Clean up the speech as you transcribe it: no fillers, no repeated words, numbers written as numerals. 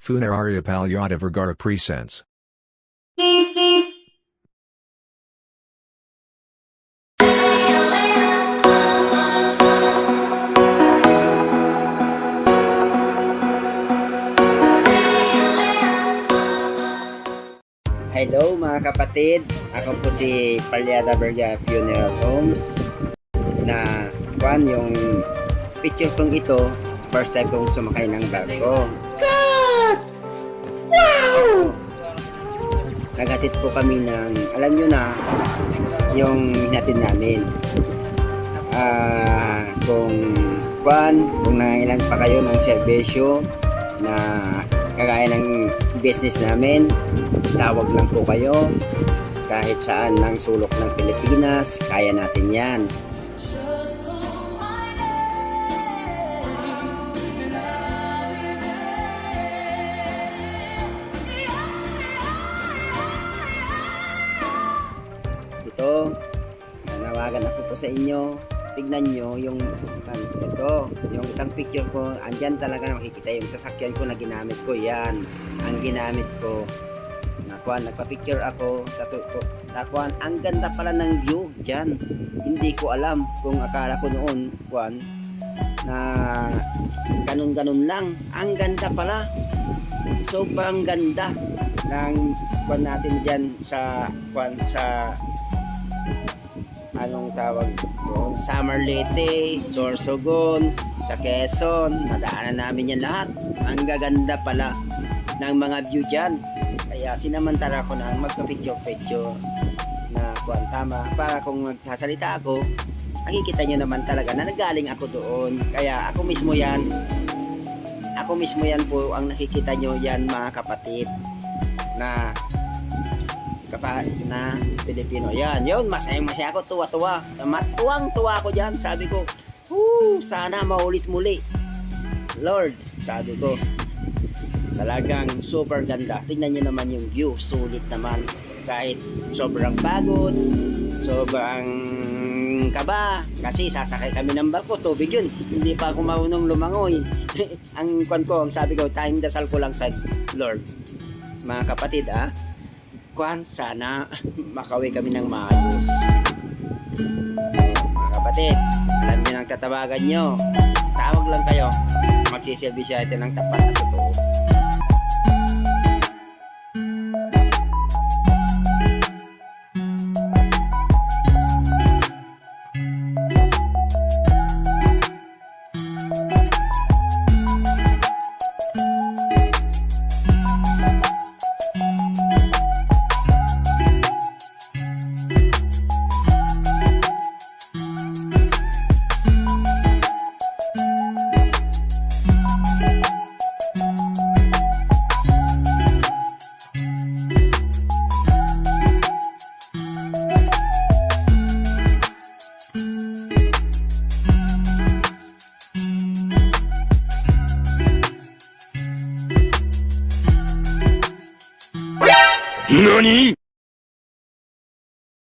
Funeraria Palyada Vergara presents. Hello mga kapatid, ako po si Palyada Vergara Funeral Homes na yung picture kong ito, first time kong sumakay ng barko. God! Wow! Naghatid po kami ng, alam nyo na, yung hinatid namin. Kung nangailan pa kayo ng serbisyo na kagaya ng business namin, tawag lang po kayo. Kahit saan ng sulok ng Pilipinas, kaya natin yan. Ito, nanawagan ako po sa inyo. Tignan nyo yung ito, yung isang picture ko, andyan talaga na makikita yung sasakyan ko na ginamit ko. Yan ang ginamit ko. Nagpa-picture ako, ang ganda pala ng view dyan. Hindi ko alam kung akala ko noon na ganun-ganun lang. Ang ganda pala, sobrang ganda ng natin dyan sa anong tawag doon, Samarlete, Sorsogon, sa Quezon. Nadaanan namin yan lahat. Ang gaganda pala ng mga view dyan. Kaya sinamantala ko na magpa-picture na tama, para kung magsasalita ako, makikita nyo naman talaga na nagaling ako doon. Kaya ako mismo yan po ang nakikita nyo yan mga kapatid na Pilipino. Yan, yun, masaya ako, tuwa-tuwa. Tuwang-tuwa ako dyan. Sabi ko, sana maulit muli. Lord, sabi ko, talagang super ganda. Tingnan nyo naman yung view, sulit naman. Kahit sobrang pagod, sobrang kaba, kasi sasakay kami ng barko, tubig yun. Hindi pa ako marunong lumangoy. Ang sabi ko, tayong dasal ko lang sa Lord. Mga kapatid, sana makawi kami ng maayos. Mga kapatid, alam nyo nang tatawagan nyo, tawag lang kayo, magsiservisyo ito ng tapat at totoo. NANI?!